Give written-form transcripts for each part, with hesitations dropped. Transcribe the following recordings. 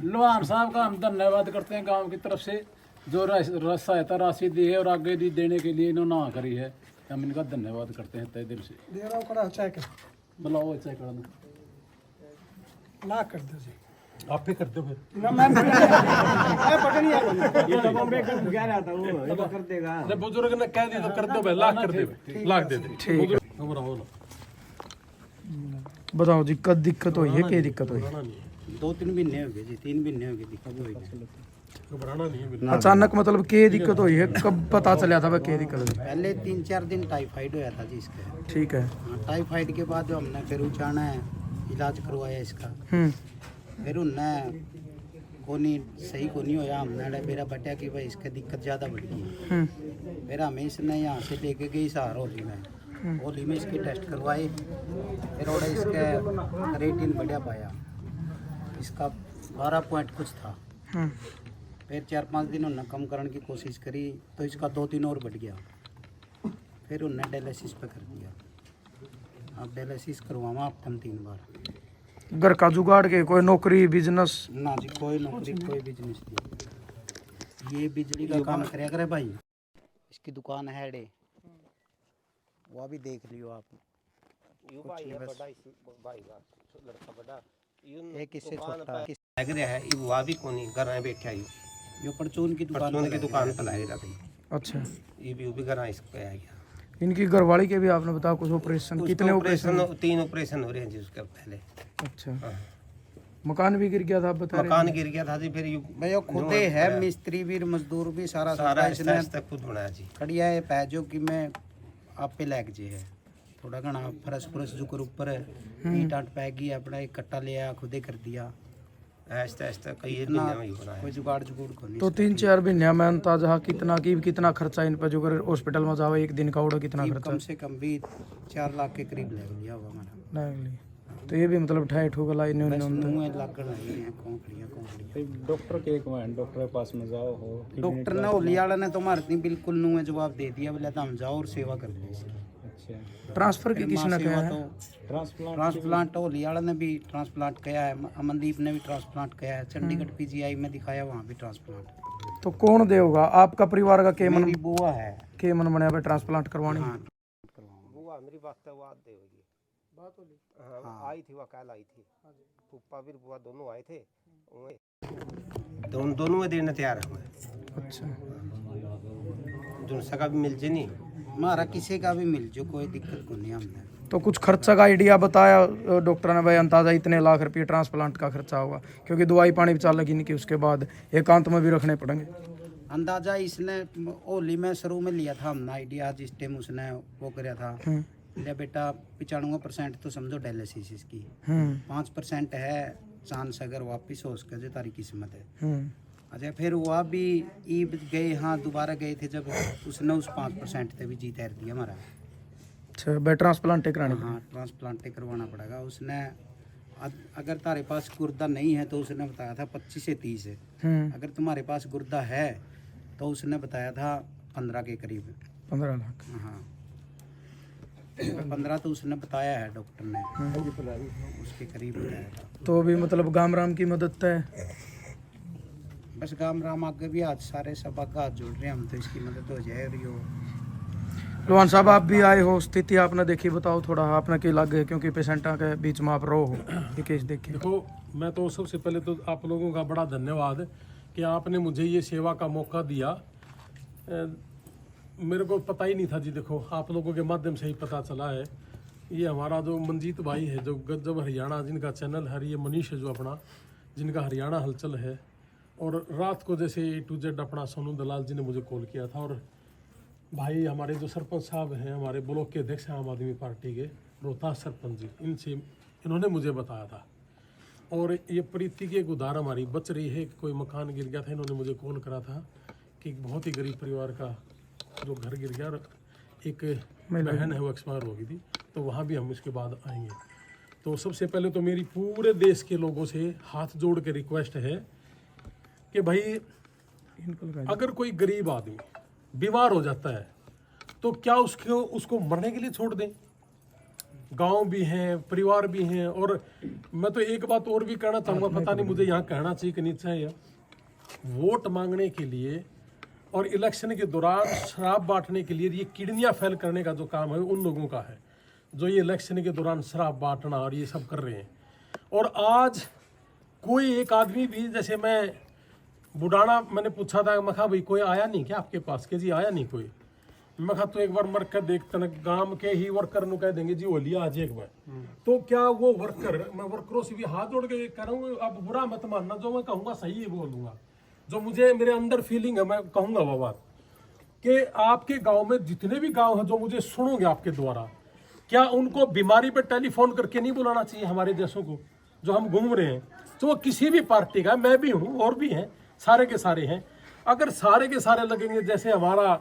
लोहार साहब का हम धन्यवाद करते हैं गांव की तरफ से जो सहायता राशि दी है और आगे भी देने के लिए इन्होंने ना करी है। हम इनका धन्यवाद करते हैं तहे दिल से। बुलाओ चेक कर ला कर दो जी। आप ही कर दो फिर। ना मैं पता नहीं ये तो बॉम्बे का क्या रहा था वो ये तो कर देगा। जब बुजुर्ग ने कह दी तो कर दो भाई, लाख कर दे, लाख दे दे। ठीक है। बताओ दिक्कत हुई है, क्या दिक्कत हुई? 2-3 महीने हो गए जी, 3 महीने हो गए दिक्कत हुई। घबराना नहीं है। अचानक मतलब क्या दिक्कत हुई है, कब पता चला था क्या दिक्कत हुई? पहले 3-4 दिन टाइफाइड होया था जी इसका। ठीक है। हाँ, टाइफाइड के बाद हमने फिर उचाना है इलाज करवाया इसका। फिर उनने कोनी सही को नहीं होया, हमने मेरा बटा कि भाई इसका दिक्कत ज़्यादा बढ़ गई। फिर हमें इसने यहाँ से लेके गई सहार होली में इसके टेस्ट करवाए। फिर और इसका रेटिन बढ़िया पाया, इसका 12 पॉइंट कुछ था। फिर 4-5 दिन उन्होंने कम करने की कोशिश करी तो इसका 2-3 और बढ़ गया। फिर उन्होंने डायलिसिस पे कर दिया। अब डायलिसिस करवावा अब हम 3 बार। घर का जुगाड़ के कोई नौकरी बिजनेस? ना जी, कोई नौकरी कोई बिजनेस नहीं। ये बिजली का काम करे करे भाई, इसकी दुकान है डे, वो भी देख लियो आप। एक इससे छोटा लग रहा है, वो भी कोनी घर में बैठा ही। ये परचून की दुकान पर लाएगा भाई। अच्छा, ये भी घर इस पे आ गया। इनकी घरवाली के भी आपने बताया कुछ ऑपरेशन? कितने ऑपरेशन? 3 ऑपरेशन हो रहे हैं जी उसके पहले। अच्छा, मकान भी गिर गया था आप बता रहे? मकान गिर गया था जी। फिर भाई वो खुद ही है, मिस्त्री भी मजदूर भी सारा इसने खुद बनाया जी। खड़िया है पैजो की मैं आप पे लग जे है थोड़ा घना फरस फरस जो कर ऊपर है ईट आट पैगी अपना एक कट्टा ले आया खुद ही कर दिया। ऐसा ऐसा कई महीने में बनाया, कोई जुगाड़ को नहीं। तो 3-4 महीने में अंदाजा कितना खर्चा इन पर जो हॉस्पिटल में जाओ एक दिन का उड़ा कितना खर्चा? कम से कम भी 4 लाख के करीब लग गया होगा हमारा। तो ये भी मतलब ठाई ठोक लाई डॉक्टर के डॉक्टर के पास में जाओ हो। डॉक्टर ने होली वाला ने तो मारती बिल्कुल नुए जवाब दे दिया, बोले तो हम जाओ और सेवा कर ली। ट्रांसफर की किसने कहा है? ट्रांसप्लांट होली वाला ने भी ट्रांसप्लांट किया है, अमनदीप ने भी ट्रांसप्लांट किया है, चंडीगढ़ पीजीआई में दिखाया वहाँ भी ट्रांसप्लांट। तो कौन दे होगा आपका परिवार का? के मन बुआ है, के मन बने पे ट्रांसप्लांट करवानी? बुआ मेरी बात तो बात दे होगी बात होली। हाँ आई थी, वह कल आई थी। पुप्पा भी बुआ दोनों आए थे, दोनों में देना तैयार है। अच्छा, जो सका भी मिल जे नहीं, हमारा किसी का भी मिल जो, कोई दिक्कत को नहीं हमने। तो कुछ खर्चा का आइडिया बताया डॉक्टर ने भाई अंदाजा इतने लाख रुपये ट्रांसप्लांट का खर्चा होगा, क्योंकि दवाई पानी भी चल लगी नहीं कि उसके बाद एकांत में भी रखने पड़ेंगे। अंदाजा इसने होली में शुरू में लिया था हमने आइडिया, जिस टाइम उसने वो कराया था ले बेटा 95% तो समझो डायलिसिस इसकी, 5% है चांस अगर वापिस हो उसका जो तारी किस्मत है। अच्छा फिर वह भी ईद गए, हाँ दोबारा गए थे जब उसने उस 5% से भी जीत हार दिया हमारा। अच्छा भाई ट्रांसप्लांट कराना? हाँ ट्रांसप्लांट करवाना पड़ेगा। उसने अगर तुम्हारे पास गुर्दा नहीं है तो उसने बताया था 25 से 30 है, अगर तुम्हारे पास गुर्दा है तो उसने बताया था 15 के करीब। 15 लाख? हाँ 15 तो उसने बताया है डॉक्टर ने, उसके करीब बताया था। तो भी मतलब गाम राम की मदद है बस गाम राम आगे भी आज सारे सब आगे हाथ जोड़ रहे हैं हम, तो इसकी मदद हो जाए रही हो। लोहान साहब आप भी आए हो, स्थिति आपने देखी, बताओ थोड़ा आपने क्या लगे, क्योंकि पेशेंटा के बीच में आप रहो हो ये केस देखे। देखो मैं तो सबसे पहले तो आप लोगों का बड़ा धन्यवाद कि आपने मुझे ये सेवा का मौका दिया। मेरे को पता ही नहीं था जी, देखो आप लोगों के माध्यम से ही पता चला है। ये हमारा जो मंजीत भाई है जो गजब हरियाणा जिनका चैनल है, ये मनीष है जो अपना जिनका हरियाणा हलचल है, और रात को जैसे A to Z अपना सोनू दलाल जी ने मुझे कॉल किया था, और भाई हमारे जो सरपंच साहब हैं हमारे ब्लॉक के अध्यक्ष हैं आम आदमी पार्टी के रोहतास सरपंच जी, इन्होंने मुझे बताया था। और ये प्रीति की एक उधार हमारी बच रही है, कोई मकान गिर गया था, इन्होंने मुझे कॉल करा था कि बहुत ही गरीब परिवार का जो घर गिर गया, एक बहन है वो एक्सपायर हो गई थी, तो वहाँ भी हम इसके बाद आएंगे। तो सबसे पहले तो मेरी पूरे देश के लोगों से हाथ जोड़ के रिक्वेस्ट है कि भाई अगर कोई गरीब आदमी बीमार हो जाता है तो क्या उसको मरने के लिए छोड़ दें? गांव भी हैं, परिवार भी हैं। और मैं तो एक बात और भी कहना चाहूँगा, पता नहीं मुझे यहाँ कहना चाहिए कि नहीं चाहिए, वोट मांगने के लिए और इलेक्शन के दौरान शराब बांटने के लिए ये किडनियाँ फैल करने का जो काम है उन लोगों का है, जो ये इलेक्शन के दौरान शराब बांटना और ये सब कर रहे हैं। और आज कोई एक आदमी भी, जैसे मैं बुढ़ाना मैंने पूछा था, मैं कहा भाई कोई आया नहीं क्या आपके पास, के जी आया नहीं कोई। मैं कहा तो एक बार मर कर देखते न, गांव के ही वर्कर नु कह देंगे जी वो लिया आज एक बार। तो क्या वो वर्कर, मैं वर्करों से भी हाथ जोड़ के कह रहा हूँ, अब बुरा मत मानना, जो मैं कहूँगा सही है बोलूँगा, जो मुझे मेरे अंदर फीलिंग है मैं कहूँगा वो बात, कि आपके गाँव में जितने भी गाँव हैं जो मुझे सुनोगे आपके द्वारा, क्या उनको बीमारी पर टेलीफोन करके नहीं बुलाना चाहिए हमारे देशों को जो हम घूम रहे हैं, तो वो किसी भी पार्टी का, मैं भी हूँ और भी हैं, सारे के सारे हैं। अगर सारे के सारे लगेंगे, जैसे हमारा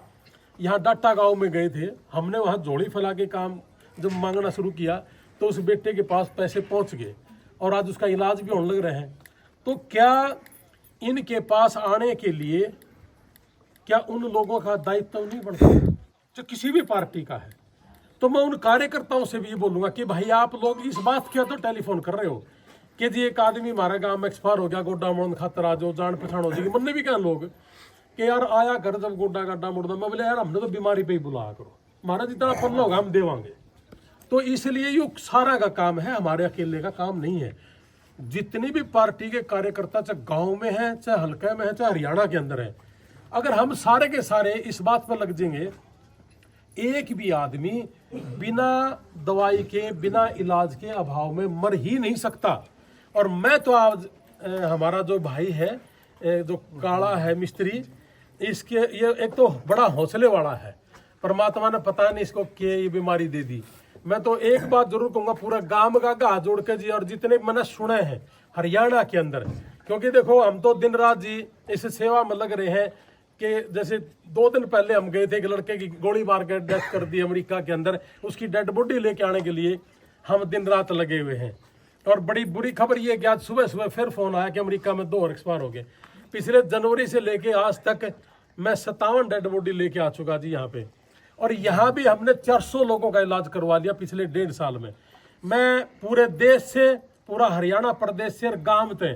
यहाँ डाटा गांव में गए थे, हमने वहाँ झोली फैला के काम जब मांगना शुरू किया तो उस बेटे के पास पैसे पहुँच गए और आज उसका इलाज भी होने लग रहे हैं। तो क्या इनके पास आने के लिए क्या उन लोगों का दायित्व नहीं बनता जो किसी भी पार्टी का है? तो मैं उन कार्यकर्ताओं से भी ये बोलूँगा कि भाई आप लोग इस बात के तो टेलीफोन कर रहे हो कि जी एक आदमी हमारे गांव में एक्सपायर हो गया, गोड्डा मोड़ खातर आ जाओ, जान पहचान हो जाएगी। मन भी क्या लोग कि यार आया कर जब गोड्डा गड्ढा मुड़दा, मैं बोले यार हमने तो बीमारी पे ही बुलाया करो, हमारा जितना पन्ना होगा हम देवांगे। तो इसलिए ये सारा का काम है, हमारे अकेले का काम नहीं है। जितनी भी पार्टी के कार्यकर्ता चाहे गाँव में है, चाहे हल्के में है, चाहे हरियाणा के अंदर है, अगर हम सारे के सारे इस बात पर लग जाएंगे, एक भी आदमी बिना दवाई के, बिना इलाज के अभाव में मर ही नहीं सकता। और मैं तो आज हमारा जो भाई है, जो काला है मिस्त्री, इसके ये एक तो बड़ा हौसले वाला है, परमात्मा ने पता नहीं इसको क्या ये बीमारी दे दी। मैं तो एक बात जरूर कहूँगा, पूरा गांव का हाथ जोड़ के जी, और जितने मैंने सुने हैं हरियाणा के अंदर, क्योंकि देखो हम तो दिन रात जी इस सेवा में लग रहे हैं कि जैसे 2 दिन पहले हम गए थे, एक लड़के की गोली मार के डेथ कर दी अमेरिका के अंदर, उसकी डेड बॉडी लेके आने के लिए हम दिन रात लगे हुए हैं। और बड़ी बुरी खबर ये कि आज सुबह सुबह फिर फोन आया कि अमेरिका में 2 और एक्सपायर हो गए। पिछले जनवरी से लेके आज तक मैं 57 डेड बॉडी लेके आ चुका जी यहाँ पे, और यहाँ भी हमने 400 लोगों का इलाज करवा लिया पिछले 1.5 साल में। मैं पूरे देश से, पूरा हरियाणा प्रदेश से और गाँव से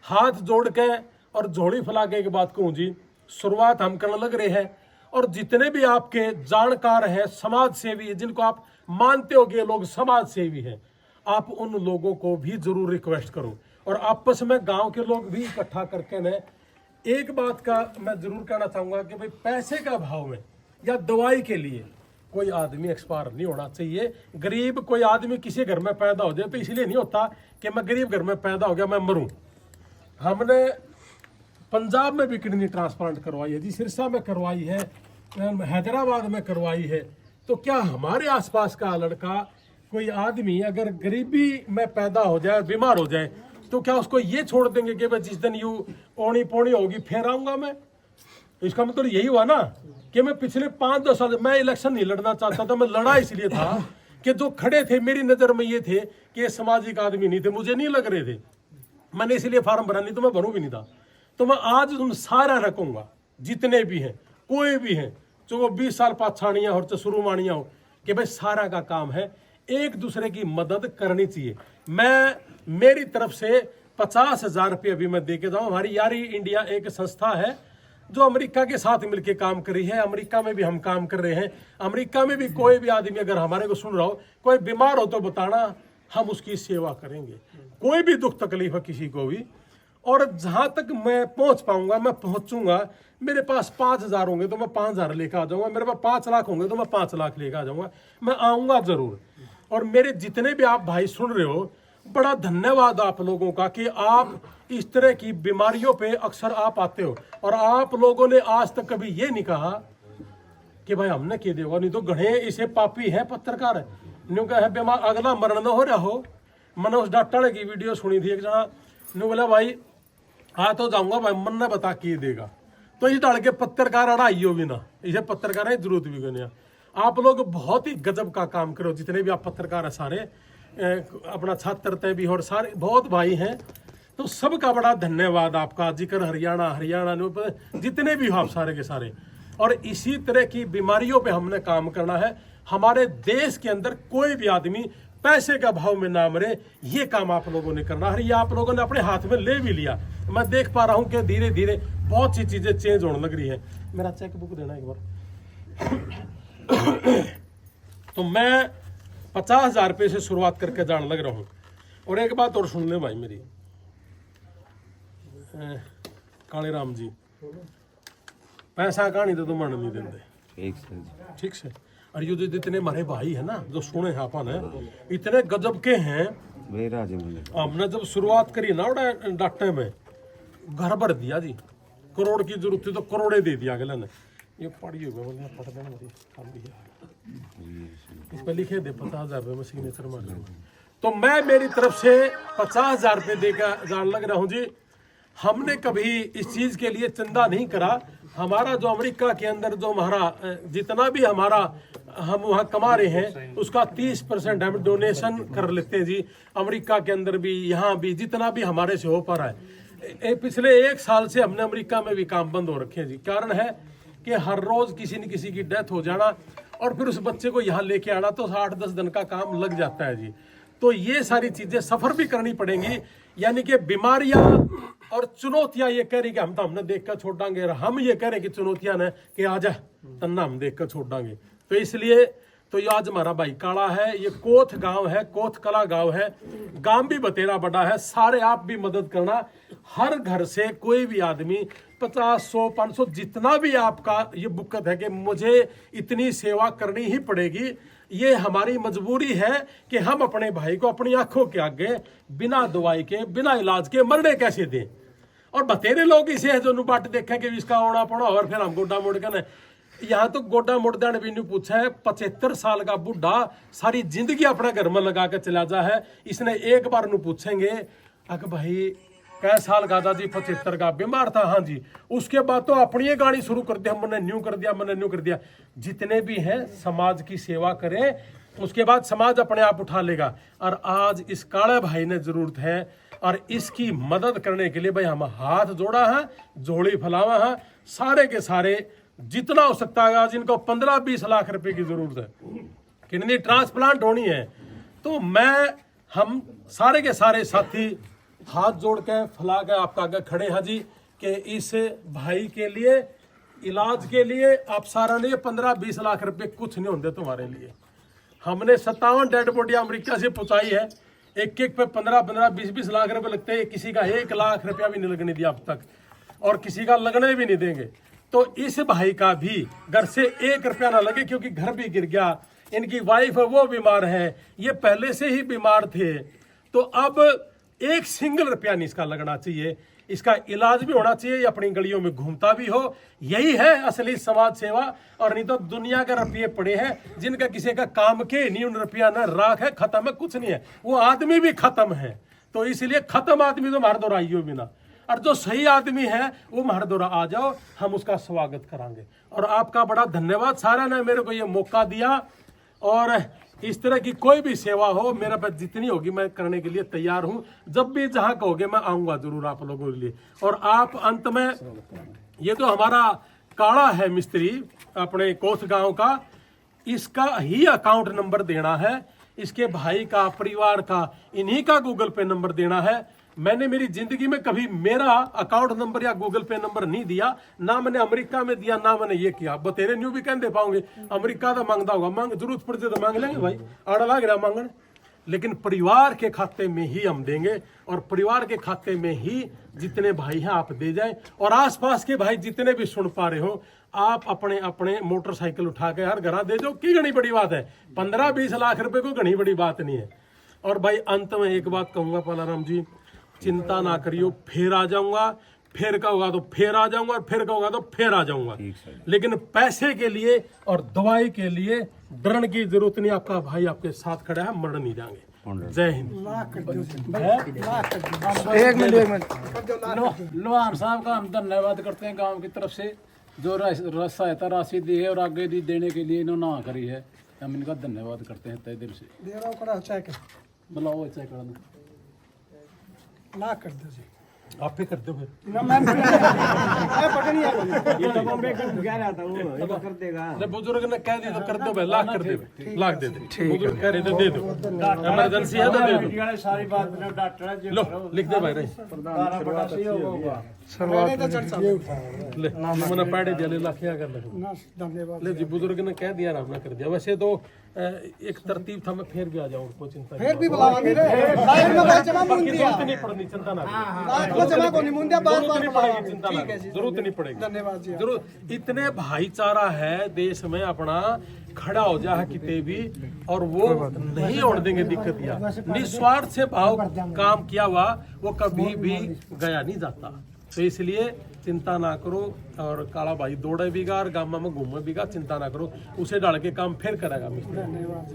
हाथ जोड़ के और झोली फैला के एक बात कहूँ जी, शुरुआत हम करने लग रहे हैं। और जितने भी आपके जानकार हैं, समाज सेवी है, जिनको आप मानते हो कि ये लोग समाज सेवी हैं, आप उन लोगों को भी जरूर रिक्वेस्ट करो, और आपस में गांव के लोग भी इकट्ठा करके न, एक बात का मैं जरूर कहना चाहूँगा कि भाई पैसे का अभाव में या दवाई के लिए कोई आदमी एक्सपायर नहीं होना चाहिए। गरीब कोई आदमी किसी घर में पैदा हो जाए तो इसलिए नहीं होता कि मैं गरीब घर में पैदा हो गया मैं मरूं। हमने पंजाब में भी किडनी ट्रांसप्लांट करवाई है जी, सिरसा में करवाई है, हैदराबाद में करवाई है। तो क्या हमारे आसपास का लड़का कोई आदमी अगर गरीबी में पैदा हो जाए, बीमार हो जाए, तो क्या उसको ये छोड़ देंगे कि भाई जिस दिन यू ओनी पोनी होगी फिर आऊंगा मैं? इसका मतलब यही हुआ ना कि मैं पिछले 5-10 साल मैं इलेक्शन नहीं लड़ना चाहता था। मैं लड़ा इसलिए था कि जो खड़े थे मेरी नज़र में ये थे कि ये सामाजिक आदमी नहीं थे, मुझे नहीं लग रहे थे, मैंने इसलिए फार्म भरा, नहीं तो मैं भरूँ भी नहीं था। तो मैं आज उन सारा रखूंगा जितने भी हैं, कोई भी हैं, जो वो 20 साल पाछाणियाँ और शुरू मानियाँ हो, कि भाई सारा का काम है एक दूसरे की मदद करनी चाहिए। मैं मेरी तरफ से 50,000 रुपये अभी मैं दे के जाऊँ। हमारी यारी इंडिया एक संस्था है जो अमेरिका के साथ मिलके काम कर रही है, अमेरिका में भी हम काम कर रहे हैं। अमेरिका में भी कोई भी आदमी अगर हमारे को सुन रहा हो, कोई बीमार हो तो बताना, हम उसकी सेवा करेंगे, कोई भी दुख तकलीफ है किसी को भी। और जहाँ तक मैं पहुँच पाऊँगा मैं पहुँचूंगा। मेरे पास 5,000 होंगे तो मैं 5,000 लेकर आ जाऊँगा, मेरे पास 5 लाख होंगे तो मैं 5 लाख लेकर आ जाऊँगा, मैं आऊँगा ज़रूर। और मेरे जितने भी आप भाई सुन रहे हो, बड़ा धन्यवाद आप लोगों का कि आप इस तरह की बीमारियों पे अक्सर आप आते हो, और आप लोगों ने आज तक कभी ये नहीं कहा कि भाई हमने क्या देगा, नहीं तो गणे इसे पापी है पत्रकार है, न्यू कहा है बीमार अगला मरण न हो रहा हो। मैंने उस डॉक्टर की वीडियो सुनी थी, एक जना न्यू बोला भाई आ तो जाऊंगा भाई, मन ने बता के देगा, तो इस डाल के पत्रकार अड़ाई हो भी ना, इसे पत्रकार है जरूरत भी करने। आप लोग बहुत ही गजब का काम करो, जितने भी आप पत्रकार है सारे, अपना छात्र तय भी और सारे बहुत भाई हैं, तो सबका बड़ा धन्यवाद आपका। जिक्र हरियाणा जितने भी हो आप सारे के सारे। और इसी तरह की बीमारियों पे हमने काम करना है। हमारे देश के अंदर कोई भी आदमी पैसे का भाव में ना मरे, ये काम आप लोगों ने करना है। ये आप लोगों ने अपने हाथ में ले भी लिया। मैं देख पा रहा हूँ कि धीरे धीरे बहुत सी चीजें चेंज होने लग रही है। मेरा चेक बुक देना एक बार। तो मैं 50,000 रुपये से शुरुआत करके जाने लग रहा हूँ। और एक बात और सुन ले भाई मेरी, काले राम जी, पैसा कहानी तो मन नहीं देंगे, ठीक से। और ये जो जितने हमारे भाई है ना जो सुने हैं अपन है, इतने गजब के हैं। हमने जब शुरुआत करी ना डाटे में, घर भर दिया जी। करोड़ की जरूरत थी तो करोड़े दे दिया अगले ने। ये पढ़ी होगा बोले पढ़ देना इस पर लिखे दे 50,000 रुपये में सिग्नेचर मार। तो मैं मेरी तरफ से 50,000 रुपये देकर जान लग रहा हूँ जी। हमने कभी इस चीज के लिए चंदा नहीं करा। हमारा जो अमेरिका के अंदर जो हमारा जितना भी हमारा हम वहाँ कमा रहे हैं उसका 30% हम डोनेशन कर लेते हैं जी। अमेरिका के अंदर भी, यहाँ भी, जितना भी हमारे से हो पा रहा है। पिछले 1 साल से हमने अमेरिका में भी काम बंद हो रखे हैं जी। कारण है कि हर रोज किसी न किसी की डेथ हो जाना और फिर उस बच्चे को यहाँ लेके आना तो 8-10 दिन का काम लग जाता है जी। तो ये सारी चीजें सफर भी करनी पड़ेंगी। यानी कि बीमारियां और चुनौतियां ये कह रही कि हमने देख कर छोड़ देंगे, और हम ये कह रहे हैं कि चुनौतियां ने कि आजा तन्ना हम देख कर छोड़ देंगे। तो इसलिए तो ये आज हमारा भाई काला है, ये कोथ गांव है, कोथ कला गांव है। गांव भी बतेरा बड़ा है। सारे आप भी मदद करना। हर घर से कोई भी आदमी 50, 100, 500 जितना भी आपका ये बुक्कत है कि मुझे इतनी सेवा करनी ही पड़ेगी, ये हमारी मजबूरी है कि हम अपने भाई को अपनी आंखों के आगे बिना दवाई के, बिना इलाज के मरने कैसे दें। और बतेरे लोग इसे है जो नुबाट देखें कि इसका होना पड़ा और फिर हम गोड्डा मोड़ के। यहाँ तो गोड्डा मोड़दान भी नहीं पूछा है। 75 साल का बुढ़ा सारी जिंदगी अपने घर में लगा के चला जा है। इसने एक बार नु पूछेंगे अगर भाई कै साल का दादी 75 का बीमार था, हाँ जी। उसके बाद तो अपनी ये गाड़ी शुरू कर दिया, मैंने न्यू कर दिया, मैंने न्यू कर दिया। जितने भी हैं समाज की सेवा करें, उसके बाद समाज अपने आप उठा लेगा। और आज इस काले भाई ने जरूरत है और इसकी मदद करने के लिए भाई हम हाथ जोड़ा है, जोड़ी फैलावा है। सारे के सारे जितना हो सकता है, आज इनको 15-20 लाख रुपए की जरूरत है, किडनी ट्रांसप्लांट होनी है। तो हम सारे के सारे साथी हाथ जोड़ के फैला के आपका आगे खड़े हैं जी कि इस भाई के लिए इलाज के लिए आप सारा ने 15-20 लाख रुपए कुछ नहीं होंगे तुम्हारे लिए। हमने 57 डेड बॉडी अमेरिका से पहुंचाई है। एक पे 15-15, 20-20 लाख रुपए लगते हैं। किसी का 1 लाख रुपया भी नहीं लगने दिया अब तक, और किसी का लगने भी नहीं देंगे। तो इस भाई का भी घर से 1 रुपया ना लगे, क्योंकि घर भी गिर गया। इनकी वाइफ है वो बीमार है, ये पहले से ही बीमार थे। तो अब 1 सिंगल रुपया नहीं इसका लगना चाहिए। इसका इलाज भी होना चाहिए, अपनी गलियों में घूमता भी हो। यही है असली समाज सेवा। और नहीं तो दुनिया के रुपये पड़े हैं जिनका किसी का काम के नहीं, उन रुपया न राख है, खत्म है, कुछ नहीं है। वो आदमी भी खत्म है। तो इसलिए खत्म आदमी तो मार दो राइयो बिना, और जो सही आदमी है वो महादोरा आ जाओ, हम उसका स्वागत करांगे। और आपका बड़ा धन्यवाद, सारा ने मेरे को ये मौका दिया। और इस तरह की कोई भी सेवा हो, मेरा पास जितनी होगी मैं करने के लिए तैयार हूं। जब भी जहां कहोगे मैं आऊंगा जरूर आप लोगों के लिए। और आप अंत में ये तो हमारा काला है मिस्त्री अपने कोथ गांव का, इसका ही अकाउंट नंबर देना है, इसके भाई का, परिवार का, इन्हीं का गूगल पे नंबर देना है। मैंने मेरी जिंदगी में कभी मेरा अकाउंट नंबर या गूगल पे नंबर नहीं दिया, ना मैंने अमेरिका में दिया, ना मैंने ये किया। बतेरे न्यू भी कहते पाओगे, अमेरिका तो मांगता होगा, मांग जरूरत पड़ती तो मांग लेंगे भाई, आड़ा लाग रहा मांगने। लेकिन परिवार के खाते में ही हम देंगे, और परिवार के खाते में ही जितने भाई हैं आप दे जाएं। और आसपास के भाई जितने भी सुन पा रहे हो, आप अपने अपने मोटरसाइकिल उठा के हर घर दे दो। की घनी बड़ी बात है, 15-20 लाख रुपए को घनी बड़ी बात नहीं है। और भाई अंत में एक बात कहूंगा पालाराम जी, चिंता ना करियो, फिर आ जाऊंगा, फिर कहोगा तो फिर आ जाऊंगा, और फिर कहोगा तो फिर आ जाऊंगा। लेकिन पैसे के लिए और दवाई के लिए डरने की जरूरत नहीं। आपका भाई आपके साथ खड़ा है, मर नहीं जाएंगे। जय हिंद। 1 मिनट लोहार साहब का हम धन्यवाद करते हैं गांव की तरफ से, जो सहायता राशि दी है और आगे दी देने के लिए इन्होंने ना करी है। हम इनका धन्यवाद करते हैं तहे दिल से। बुलाओ, अच्छा कर ला कर दो जी। आप पे करते हो फिर ना मैं पटनी है ये तो बॉम्बे का कह रहा था वो ये तो कर देगा नहीं, बुजुर्ग ने कह दी तो कर दो भाई, लाख कर दे, लाख दे दे, बुजुर्ग कह रहे तो दे दो, इमरजेंसी है तो दे दो, सारी बात में डॉक्टर लो लिख दे भाई, नहीं ले मैंने पैडे दिया, ले लाख क्या कर ले, धन्यवाद ले जी बुजुर्ग ने कह दिया, आराम ना कर दिया। वैसे तो एक तरतीब था, मैं फिर भी आ जाऊँ, कोई चिंता नहीं, फिर भी बुलावांगे रे लाइव में कोई जमा मुंह बाकी दिया जरूरत नहीं पड़नी, चिंता ना करो, लाइव में जमा को नहीं मुंह दिया बार जरूरत बार नहीं पड़ेगी, चिंता ना करो, जरूरत नहीं पड़ेगी, धन्यवाद जी जरूर इतने भाईचारा है देश में अपना, खड़ा हो जा किते भी, और वो नहीं होने देंगे दिक्कत, या निस्वार्थ से भाव काम किया हुआ वो कभी भी गया नहीं जाता। तो इसलिए चिंता ना करो, और काला भाई दौड़े बीगा और गामा में घूमे बीगा, चिंता ना करो, उसे डाल के काम फिर करेगा मिस्त्री।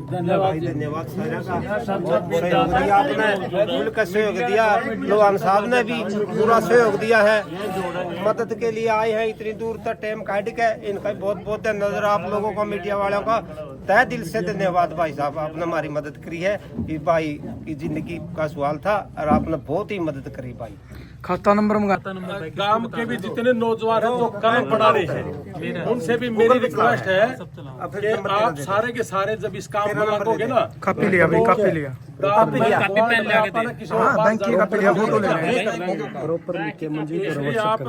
धन्यवाद जी। धन्यवाद सारा का बहुत सहयोग दिया आपने, खुल का सहयोग दिया, लोहान साहब ने भी पूरा सहयोग दिया है, मदद के लिए आए हैं इतनी दूर तक टाइम काट के, इनका बहुत बहुत धन्यवाद आप लोगों का, मीडिया वालों का तहे दिल से धन्यवाद। भाई साहब आपने हमारी मदद करी है, कि भाई की जिंदगी का सवाल था और आपने बहुत ही मदद करी भाई। खाता नंबर मंगा गांव के भी जितने नौजवान हैं जो कलम पढ़ा रहे हैं, उनसे भी मेरी रिक्वेस्ट है कि आप सारे के सारे जब इस काम में लगोगे ना, कापी लिया भाई, कापी लिया, कापी पेन ले आके दे, बैंक की कापी लिया, फोटो ले आप